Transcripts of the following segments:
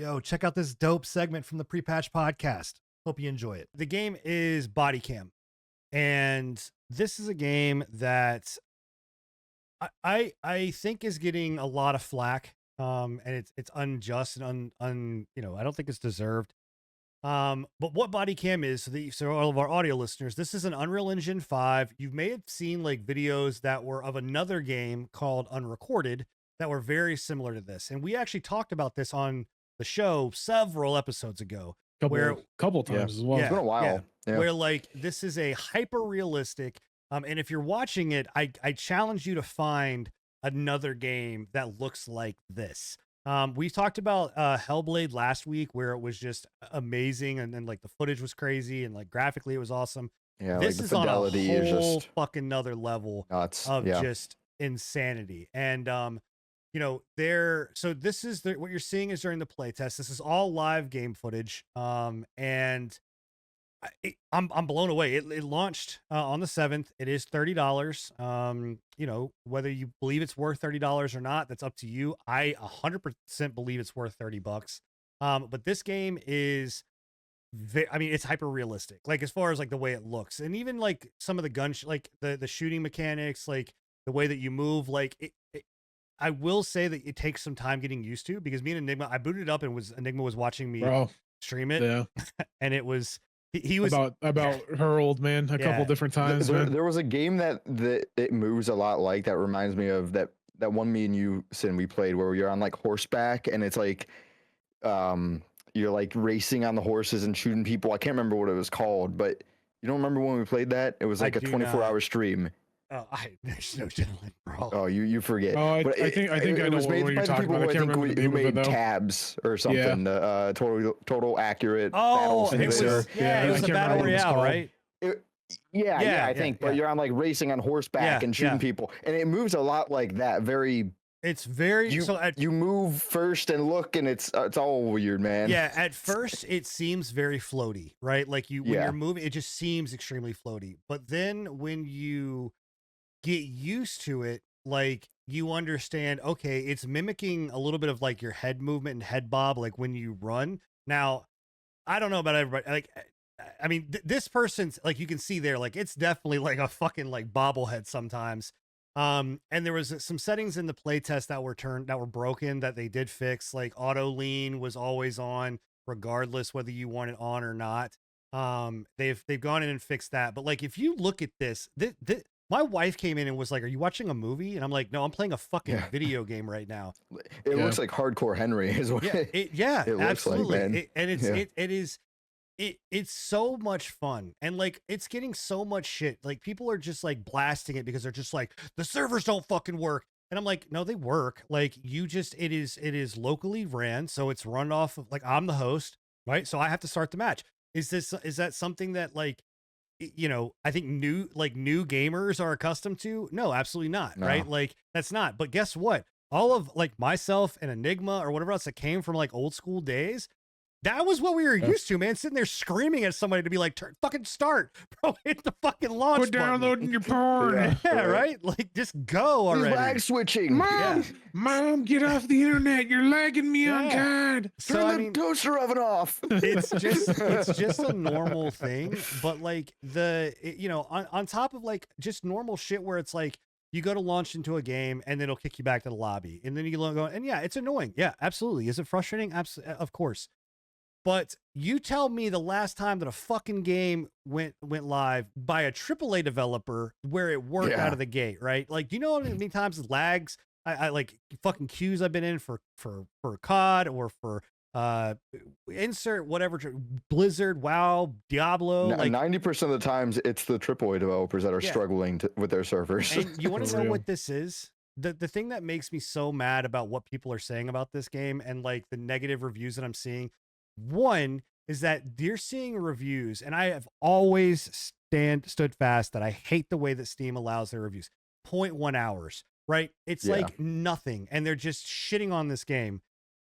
Yo, check out this dope segment from the Pre-Patch podcast. Hope you enjoy it. The game is Bodycam, and this is a game that I think is getting a lot of flack. And it's unjust and I don't think it's deserved. But what Bodycam is, so all of our audio listeners, this is an Unreal Engine 5. You may have seen like videos that were of another game called Unrecorded that were very similar to this. And we actually talked about this on the show several episodes ago. Couple times as well. It's been a while. Yeah. Where like this is a hyper realistic, and if you're watching it, I challenge you to find another game that looks like this. We talked about Hellblade last week, where it was just amazing, and then like the footage was crazy, and like graphically it was awesome. Yeah, this like is the on a fidelity is whole just fucking another level nuts. of just insanity. And so this is what you're seeing is during the playtest. This is all live game footage. And I'm blown away. It launched on the 7th. It is $30. Whether you believe it's worth $30 or not, that's up to you. I 100% believe it's worth $30. But this game is it's hyper realistic. Like as far as like the way it looks, and even like some of the like the shooting mechanics, like the way that you move, like I will say that it takes some time getting used to, because me and Enigma, I booted it up and Enigma was watching me stream it. Yeah. And it was, he was about her old man a couple different times. There was a game that it moves a lot like that. Reminds me of that one me and you, Sin, we played where you're on like horseback, and it's like you're like racing on the horses and shooting people. I can't remember what it was called, but you don't remember when we played that? It was like a 24-hour stream. Oh, there's no telling, bro. Oh, you forget. Oh, I think it was made by the people who made Tabs or something. Yeah. Total accurate. Oh, it was a battle royale, right? I think. But you're on like racing on horseback and shooting people, and it moves a lot like that. It's very you move first and look, and it's all weird, man. Yeah, at first it seems very floaty, right? Like when you're moving, it just seems extremely floaty. But then when you get used to it, like you understand, okay, it's mimicking a little bit of like your head movement and head bob, like when you run. Now, I don't know about everybody. Like, I mean, this person's like, you can see there, like it's definitely like a fucking like bobblehead sometimes. And there was some settings in the playtest that were broken that they did fix. Like auto lean was always on, regardless whether you want it on or not. They've gone in and fixed that. But like, if you look at this, my wife came in and was like, "Are you watching a movie?" And I'm like, "No, I'm playing a fucking video game right now." It looks like Hardcore Henry is what it looks absolutely. Like, it's so much fun, and like it's getting so much shit. Like people are just like blasting it because they're just like, the servers don't fucking work. And I'm like, no, they work. Like it is locally ran, so it's run off of, like, I'm the host, right? So I have to start the match. Is that something that like, I think new gamers are accustomed to? No, absolutely not. No. Right? Like that's not. But guess what? All of like myself and Enigma or whatever else that came from like old school days, that was what we were used to, man. Sitting there screaming at somebody to be like, fucking start, bro, hit the fucking launch button. Downloading your porn. Yeah, right? Like, just go already. Lag switching. Mom, get off the internet. You're lagging me on God. Turn the toaster oven off. It's just a normal thing. But like on top of like just normal shit where it's like, you go to launch into a game and then it'll kick you back to the lobby. And then you go, and yeah, it's annoying. Yeah, absolutely. Is it frustrating? Of course. But you tell me the last time that a fucking game went live by a AAA developer where it worked out of the gate, right? Like, do you know how many times it lags? I like fucking queues I've been in for COD or for insert whatever, Blizzard, WoW, Diablo. Like 90% of the times it's the AAA developers that are struggling with their servers. And you want to know what this is? The thing that makes me so mad about what people are saying about this game and like the negative reviews that I'm seeing. One is that they're seeing reviews, and I have always stood fast that I hate the way that Steam allows their reviews. 0.1 hours, right? It's like nothing, and they're just shitting on this game.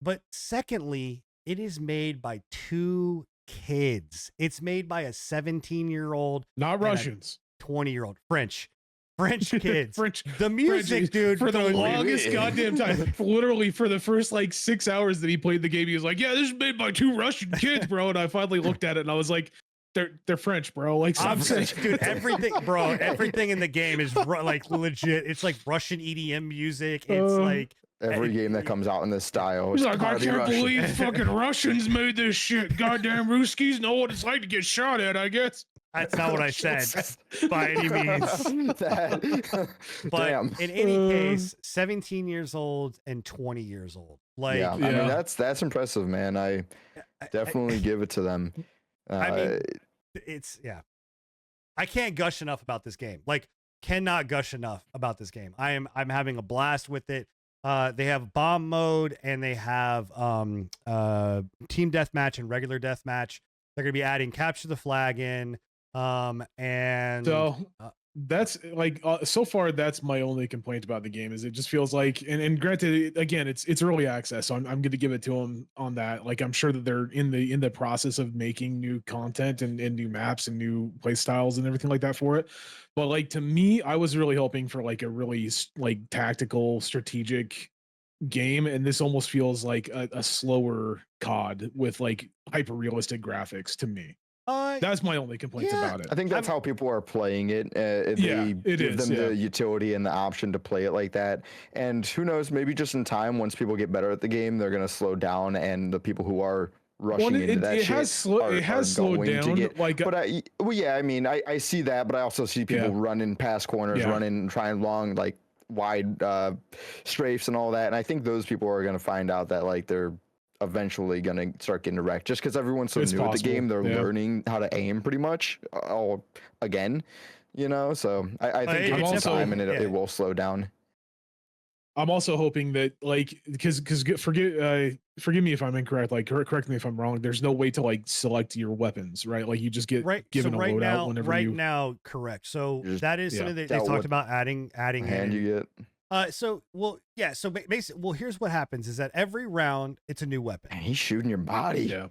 But secondly, it is made by 2 kids. It's made by a 17-year-old, not Russians, 20-year-old French. French kids. French, the music, dude. For the goes- longest goddamn time, literally for the first like 6 hours that he played the game, he was like, "Yeah, this is made by 2 Russian kids, bro." And I finally looked at it and I was like, "They're French, bro." Like, I'm saying, dude, everything, bro. Everything in the game is like legit. It's like Russian EDM music. It's like Every game that comes out in this style. he's It's like, "I gotta be can't Russian." believe fucking Russians made this shit. Goddamn Ruskies know what it's like to get shot at, I guess." that's not what I said by any means. But Damn. in any case, 17 years old and 20 years old. Like, yeah, I mean that's impressive, man. I definitely give it to them. I mean, it's I can't gush enough about this game. Like, cannot gush enough about this game. I'm having a blast with it. They have bomb mode and they have team deathmatch and regular deathmatch. They're gonna be adding capture the flag in. And so that's like so far that's my only complaint about the game is it just feels like and granted again it's early access, so I'm going to give it to them on that. Like, I'm sure that they're in the process of making new content and new maps and new play styles and everything like that for it. But like, to me, I was really hoping for like a really like tactical strategic game, and this almost feels like a slower COD with like hyper realistic graphics to me. That's my only complaint about it. I think that's how people are playing it. They give them the utility and the option to play it like that. And who knows, maybe just in time, once people get better at the game, they're going to slow down, and the people who are rushing into that shit it has slowed down. But I mean, I see that, but I also see people running past corners, running, trying long, like wide strafes and all that. And I think those people are going to find out that like they're eventually gonna start getting wrecked just because everyone's so new at the game. They're learning how to aim pretty much all again, you know. So I think it's time, and it will slow down. I'm also hoping that like because forgive me if I'm incorrect, like correct me if I'm wrong, there's no way to like select your weapons, right? Like, you just get given a loadout whenever you correct. So that is something that they talked about adding hand you get. So basically, here's what happens is that every round it's a new weapon. Man, he's shooting your body. Yeah.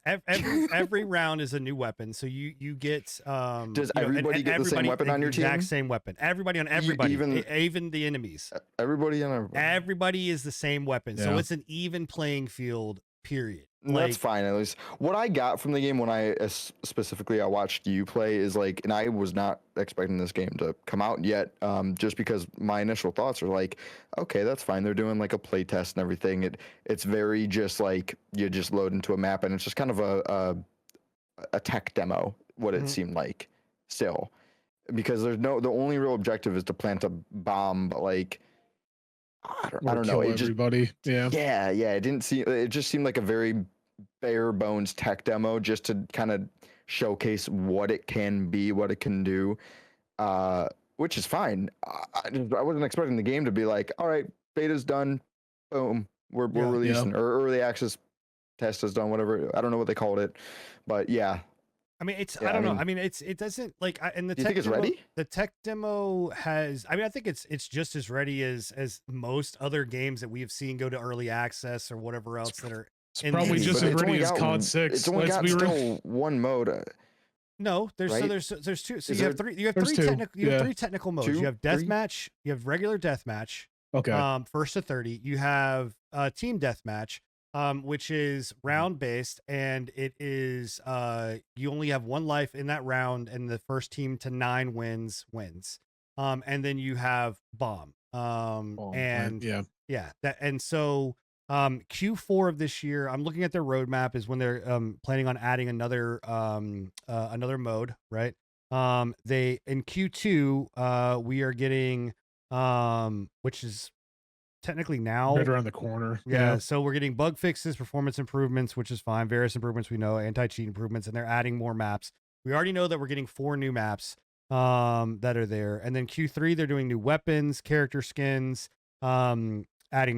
Every round is a new weapon. So you get does everybody get the same weapon on your team? Exact same weapon. Everybody on everybody, even the enemies. Everybody on everybody. Everybody is the same weapon. So it's an even playing field, period. That's fine. At least what I got from the game when I specifically I watched you play is like, and I was not expecting this game to come out yet, just because my initial thoughts are like, okay, that's fine. They're doing like a play test and everything. It's very just like you just load into a map, and it's just kind of a tech demo. What it seemed like still, because the only real objective is to plant a bomb, but like. I don't know. It everybody. It just seemed like a very bare bones tech demo just to kind of showcase what it can be, what it can do, which is fine. I wasn't expecting the game to be like, all right, beta's done, boom, we're releasing, or early access test is done, whatever. I don't know what they called it, but yeah. I mean, I don't know. I mean, it doesn't like, and the you tech think it's demo, ready? The tech demo has, I mean, I think it's just as ready as most other games that we have seen go to early access or whatever else that are. It's probably just as ready as COD 6. It's only got still one mode. No, there's two. So you have three technical modes. You have deathmatch, you have regular deathmatch. Okay. First to 30. You have team deathmatch. Which is round based, and it is you only have one life in that round, and the first team to 9 wins. And then you have bomb. So Q4 of this year, I'm looking at their roadmap, is when they're planning on adding another mode, right? They in Q2 we are getting which is technically now right around the corner. Yeah. So we're getting bug fixes, performance improvements, which is fine. Various improvements, we know, anti-cheat improvements, and they're adding more maps. We already know that we're getting 4 new maps that are there. And then Q3, they're doing new weapons, character skins, adding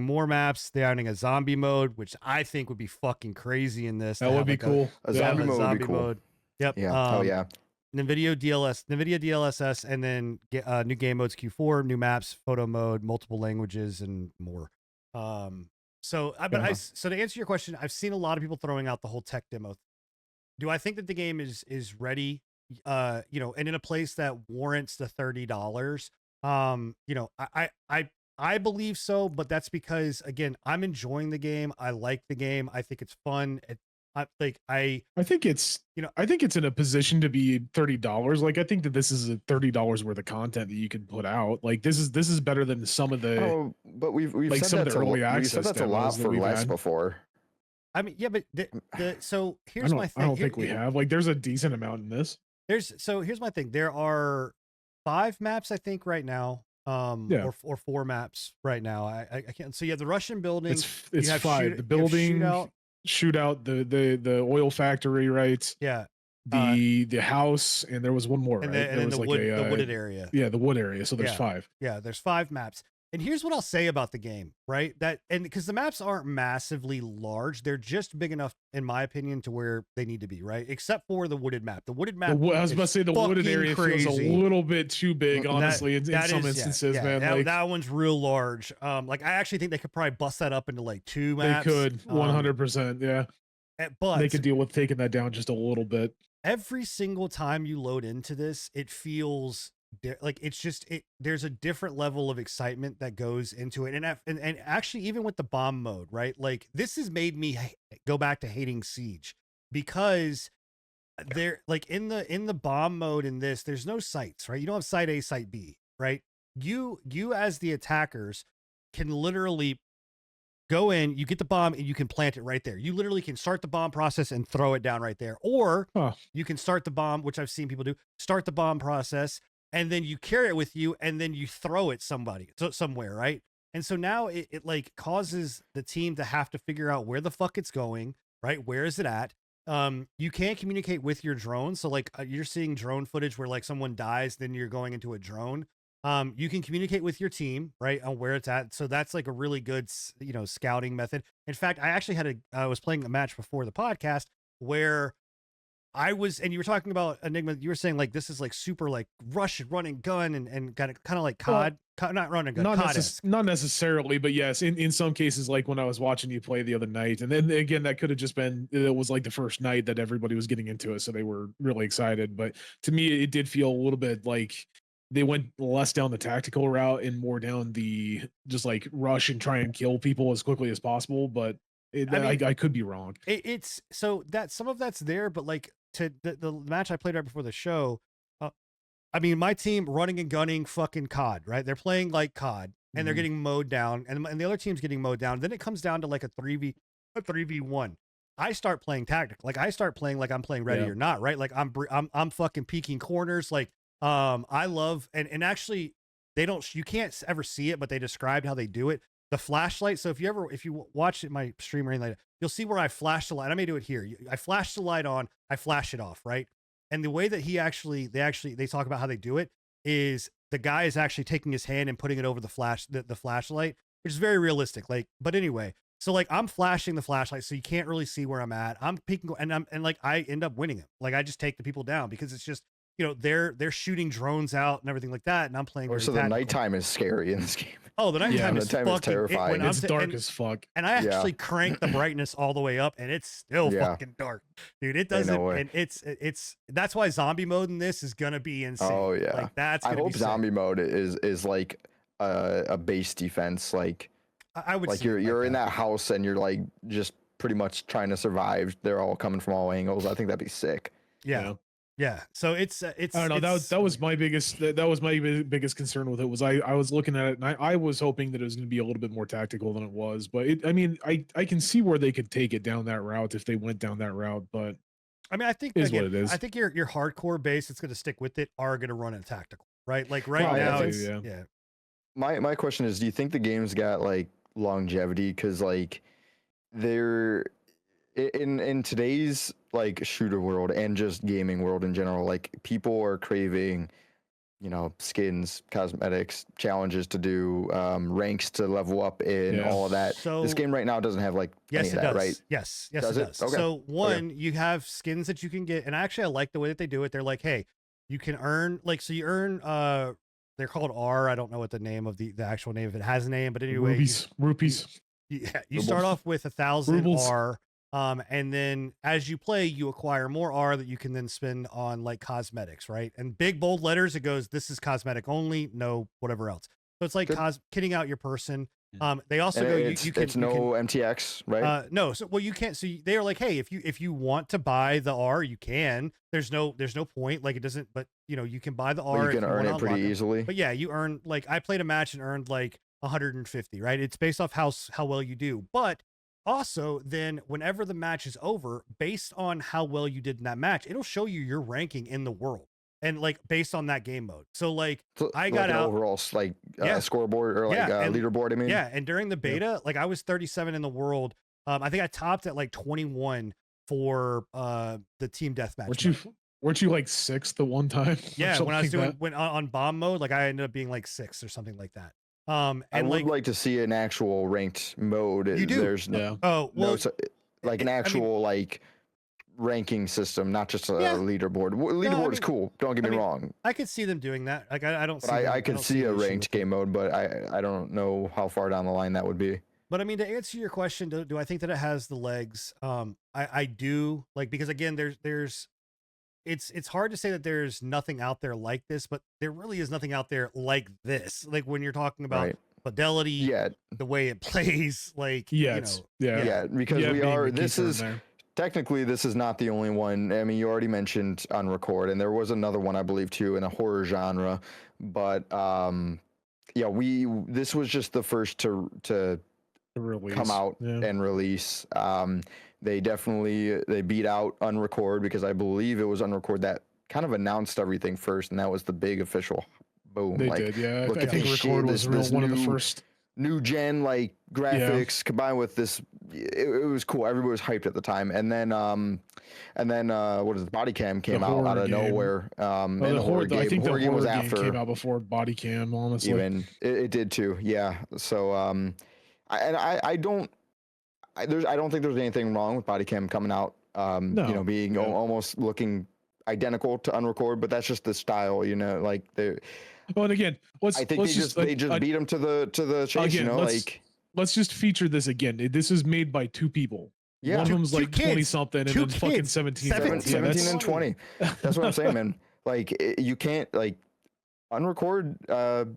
more maps. They're adding a zombie mode, which I think would be fucking crazy in this. That would be cool. A zombie mode would be cool. Yep. Yeah. NVIDIA DLSS, and then new game modes Q4, new maps, photo mode, multiple languages, and more. So to answer your question, I've seen a lot of people throwing out the whole tech demo. Do I think that the game is ready you know, and in a place that warrants the $30, you know, I believe so, but that's because again, I'm enjoying the game. I like the game. I think it's fun. I think it's, you know, I think it's in a position to be $30. Like I think that this is a $30 worth of content that you can put out. Like this is better than some of the Oh, but we've like said some of that the early we've said access that's a lot demos that for we've less had. before. I mean, yeah, but so I here's my don't thing. I don't think we have. Like there's a decent amount in this. Here's my thing. There are 5 maps, I think, right now. Yeah. Or 4 maps right now. I can't. So you have the Russian building. It's you have 5. The you have building, shootout, the oil factory, right? Yeah. The house, and there was one more, And right? then There was the like the wooded area. Yeah, the wood area. So there's Yeah. 5. Yeah, there's 5 maps. And here's what I'll say about the game, right? That, and because the maps aren't massively large, they're just big enough, in my opinion, to where they need to be, right? Except for the wooded map. The wooded map. I was about to say the wooded area feels a little bit too big, honestly, in some instances, man. Like that one's real large. Like I actually think they could probably bust that up into like 2 maps. They could 100%, yeah. But they could deal with taking that down just a little bit. Every single time you load into this, it feels like it's just there's a different level of excitement that goes into it. And actually, even with the bomb mode, right? Like this has made me go back to hating Siege, because there, like in the bomb mode in this, there's no sites, right? You don't have site A, site B, right? You as the attackers can literally go in, you get the bomb, and you can plant it right there. You literally can start the bomb process and throw it down right there. Or you can start the bomb, which I've seen people do, start the bomb process, and then you carry it with you, and then you throw it somewhere, right? And so now it like causes the team to have to figure out where the fuck it's going, right? Where is it at? You can't communicate with your drone. So like you're seeing drone footage where like someone dies, then you're going into a drone. You can communicate with your team, right, on where it's at. So that's like a really good, you know, scouting method. In fact, I actually I was playing a match before the podcast where I was, and you were talking about Enigma. You were saying like this is like super like rush running gun and kind of like COD, not running gun, not necessarily, but yes, in some cases, like when I was watching you play the other night, and then again that could have just been, it was like the first night that everybody was getting into it, so they were really excited. But to me, it did feel a little bit like they went less down the tactical route and more down the just like rush and try and kill people as quickly as possible. But I could be wrong. It's so that some of that's there, but like to the match I played right before the show, I mean, my team running and gunning fucking COD, right? They're playing like COD and they're getting mowed down, and the other team's getting mowed down. Then it comes down to like a 3v1. I start playing tactic. Like I start playing like I'm playing ready or not, right? Like I'm fucking peeking corners. Like I love, and actually you can't ever see it, but they described how they do it. The flashlight. So if you watch my stream or anything like that, you'll see where I flash the light. I may do it here. I flash the light on, I flash it off, right? And the way that they talk about how they do it is the guy is actually taking his hand and putting it over the flashlight, which is very realistic. Like, but anyway, so like I'm flashing the flashlight, so you can't really see where I'm at. I'm peeking, and like I end up winning it. Like I just take the people down because it's just, you know, they're shooting drones out and everything like that, and I'm playing. So the nighttime is scary in this game. Oh, the nighttime is fucking terrifying. It's dark as fuck. And I actually cranked the brightness all the way up, and it's still fucking dark, dude. It doesn't, and it's that's why zombie mode in this is gonna be insane. Oh yeah, like that's. I hope zombie mode is like a base defense. Like I would like you're in that house and you're like just pretty much trying to survive. They're all coming from all angles. I think that'd be sick. Yeah. Yeah, so it's I don't know, that was my biggest biggest concern with it. Was I was looking at it and I was hoping that it was going to be a little bit more tactical than it was, but I mean I can see where they could take it down that route if they went down that route. But I mean, I think what it is. I think your hardcore base that's going to stick with it are going to run it tactical, right? Like now, yeah. My question is, do you think the game's got like longevity? Because like they're in today's like shooter world and just gaming world in general, like people are craving, you know, skins, cosmetics, challenges to do, ranks to level up in, all of that. So this game right now doesn't have like any of that, right? Yes, it does. Okay. So you have skins that you can get, and actually I like the way that they do it. They're like, hey, you can earn so you earn they're called R. I don't know what the name of the actual name, if it has a name, but anyway, rupees. You start off with 1,000 R. And then as you play, you acquire more R that you can then spend on like cosmetics, right? And big bold letters, it goes, this is cosmetic only, no whatever else. So it's like kitting out your person. They also go, it's no MTX, right? No, so well you can't. So they are like, hey, if you want to buy the R, you can. There's no point. Like it doesn't, but you know you can buy the R. You can earn it pretty easily. But yeah, you earn like I played a match and earned like 150. Right? It's based off how well you do, but also then whenever the match is over, based on how well you did in that match, it'll show you your ranking in the world. And like based on that game mode. So like I got an out overall like scoreboard or like leaderboard. I mean, yeah. And during the beta, like I was 37 in the world. I think I topped at like 21 for the team deathmatch. Weren't you like 6th the one time? Yeah, when I was doing on bomb mode, like I ended up being like 6th or something like that. And I would like to see an actual ranked mode. You do? There's no, like an actual like ranking system, not just a leaderboard. Leaderboard is cool, don't get me wrong. I could see them doing that. Like I don't see I could see a ranked game mode, but I don't know how far down the line that would be. But I mean, to answer your question, do I think that it has the legs? I do, like, because again, it's hard to say that there's nothing out there like this, but there really is nothing out there like this. Like when you're talking about fidelity, the way it plays, like because technically this is not the only one. I mean, you already mentioned Unrecord, and there was another one I believe too in a horror genre, but this was just the first to come out and release. They beat out Unrecord because I believe it was Unrecord that kind of announced everything first, and that was the big official boom. They did, yeah. I think Record was one of the first new gen like graphics combined with this. It was cool. Everybody was hyped at the time, and then what is it? Bodycam came out of nowhere. And the horror game. I think the horror game was after. Came out before Bodycam. Honestly, even it did too. Yeah. So I don't think there's anything wrong with Bodycam coming out. Being almost looking identical to Unrecord, but that's just the style. Like they. Well, and again, I think they just beat him to the chase. Again, let's just feature this again. This is made by 2 people. Yeah, one of them's like 20 something, and then fucking 17 and 20. That's what I'm saying, man. Like you can't like Unrecord.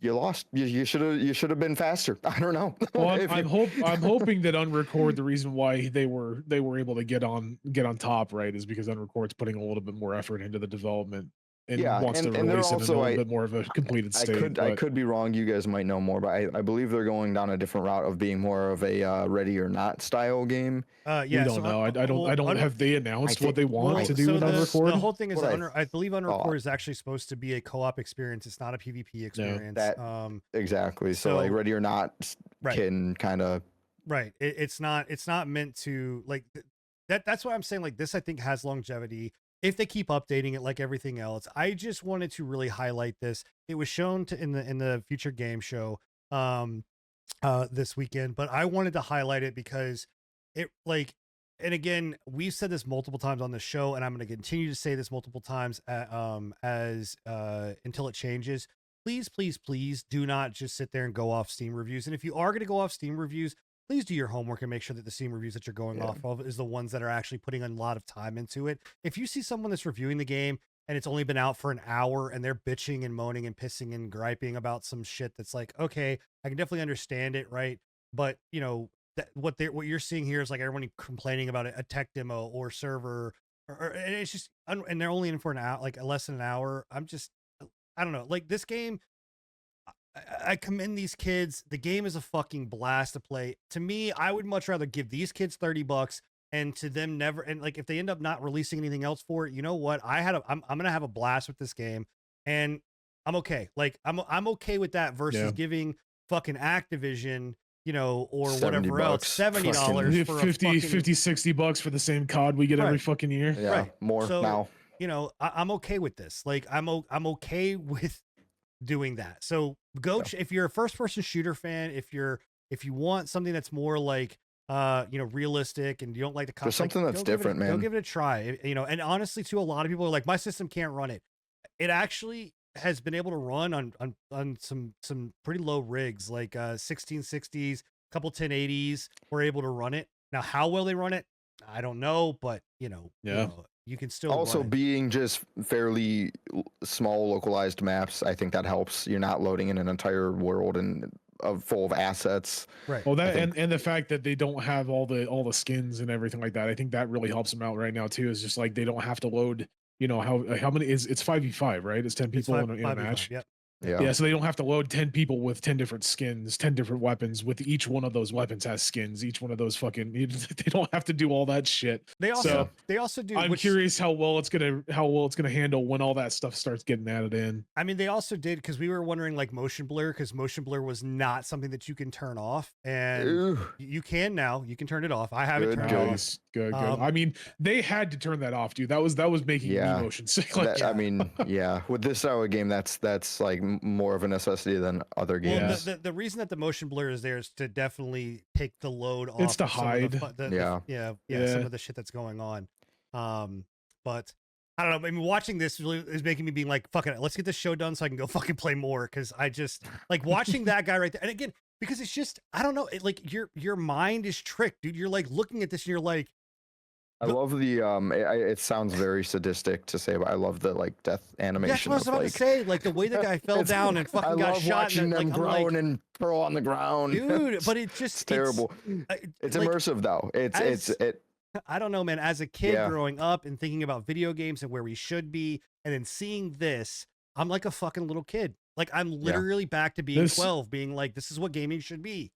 You lost. You should have been faster. I don't know. Well, I'm hoping that Unrecord, the reason why they were able to get on top, right, is because Unrecord's putting a little bit more effort into the development and wants to release it in a little bit more of a completed state. I could be wrong. You guys might know more, but I believe they're going down a different route of being more of a ready or not style game. We don't know. I don't have they announced what they want to do with Unrecord? The whole thing is I believe Unrecord is actually supposed to be a co-op experience. It's not a PvP experience. Exactly. So like ready or not can kind of It's not meant to like that's why I'm saying like this I think has longevity. If they keep updating it like everything else. I just wanted to really highlight this. It was shown in the Future Game Show this weekend, but I wanted to highlight it because it and again, we've said this multiple times on the show, and I'm going to continue to say this multiple times until it changes. Please do not just sit there and go off Steam reviews. And if you are going to go off Steam reviews, please do your homework and make sure that the Steam reviews that you're going off of is the ones that are actually putting a lot of time into it. If you see someone that's reviewing the game and it's only been out for an hour and they're bitching and moaning and pissing and griping about some shit that's like, okay, I can definitely understand it, right? But what you're seeing here is like everyone complaining about a tech demo or server, and it's just, and they're only in for an hour, like less than an hour. I don't know, like this game. I commend these kids. The game is a fucking blast to play. To me, I would much rather give these kids $30 and to them never. And like, if they end up not releasing anything else for it, you know what? I'm going to have a blast with this game, and I'm okay. Like I'm okay with that versus giving fucking Activision, or whatever else, $70 for $50, $60 for the same COD we get every fucking year. Yeah, more now. I'm okay with this. Like I'm okay with doing that. So if you're a first person shooter fan, if you want something that's more like realistic and you don't like the there's something that's different, man, go give it a try. And honestly too, a lot of people are like, my system can't run it. It actually has been able to run on some pretty low rigs, like 1660s, couple 1080s. We're able to run it. Now, how well they run it, I don't know, but you can still also run it. being just fairly small localized maps. I think that helps. You're not loading in an entire world and full of assets. Right. Well, that and the fact that they don't have all the skins and everything like that, I think that really helps them out right now too. Is just like they don't have to load. How many is it's 5v5, right? It's 10 people in a match. Yep. Yeah, so they don't have to load 10 people with 10 different skins, 10 different weapons. With each one of those weapons has skins. Each one of those they don't have to do all that shit. They also do. I'm curious how well it's gonna handle when all that stuff starts getting added in. I mean, they also did, because we were wondering like motion blur, because motion blur was not something that you can turn off, and you can now. You can turn it off. I have it turned off. Good. I mean, they had to turn that off, dude. That was making me motion sick. Like, I mean, with this style of game, that's like more of a necessity than other games. Well, the reason that the motion blur is there is to definitely take the load off. It's to hide. Some of the shit that's going on. But I don't know. I mean, watching this really is making me being like, fuck it, let's get this show done so I can go fucking play more. Because I just like watching that guy right there. And again, because it's just, I don't know, like your mind is tricked, dude. You're like looking at this and you're like, I love the it sounds very sadistic to say, but I love the like death animation. That's what I was about to say. Like the way the guy fell down and fucking got shot. Watching them groan and throw on the ground, dude. But it just it's terrible. It's like, immersive though. It's I don't know, man. As a kid growing up and thinking about video games and where we should be, and then seeing this, I'm like a fucking little kid. Like I'm literally back to being 12, being like, this is what gaming should be.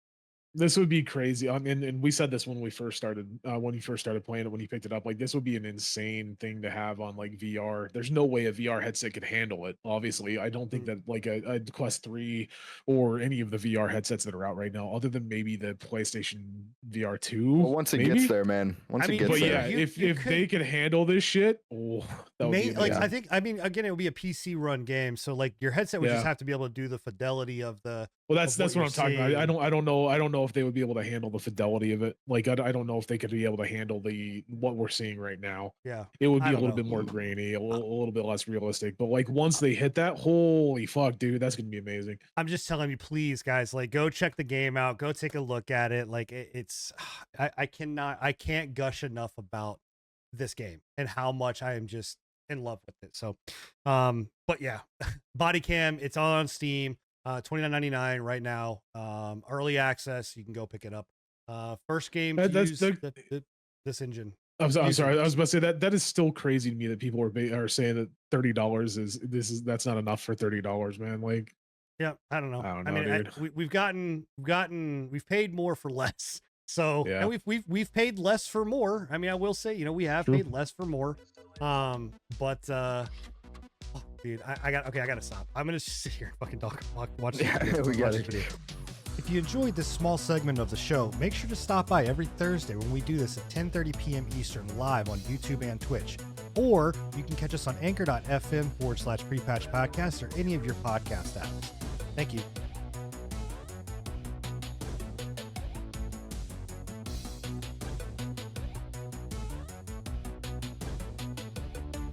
This would be crazy. I mean, and we said this when we first started, when you first started playing it, when you picked it up, like this would be an insane thing to have on like VR. There's no way a VR headset could handle it. Obviously, I don't think that like a Quest 3 or any of the VR headsets that are out right now, other than maybe the PlayStation VR 2. Well, once it gets there, man. Once it gets there. Yeah, if they could handle this shit, that would be like I mean, again, it would be a PC run game, so like your headset would just have to be able to do the fidelity of the. Well, that's what I'm talking about. I don't know if they would be able to handle the fidelity of it. Like I don't know if they could be able to handle what we're seeing right now. Yeah, it would be a little bit more grainy, a little bit less realistic. But like once they hit that, holy fuck, dude, that's gonna be amazing. I'm just telling you, please, guys, like go check the game out, go take a look at it. Like it's, I can't gush enough about this game and how much I am just in love with it. So, but yeah, Bodycam, it's on Steam. $29.99 right now. Early access, you can go pick it up. First game to use this engine. I'm sorry. I was about to say that is still crazy to me that people are saying that $30 that's not enough for $30, man. Like, yeah, I don't know. I mean, we've paid more for less. So and we've paid less for more. I mean, I will say, we have paid less for more. Dude, I gotta stop. I'm gonna sit here and fucking watch this video. If you enjoyed this small segment of the show, make sure to stop by every Thursday when we do this at 10:30 p.m. Eastern live on YouTube and Twitch. Or you can catch us on anchor.fm/prepatch podcast or any of your podcast apps. Thank you.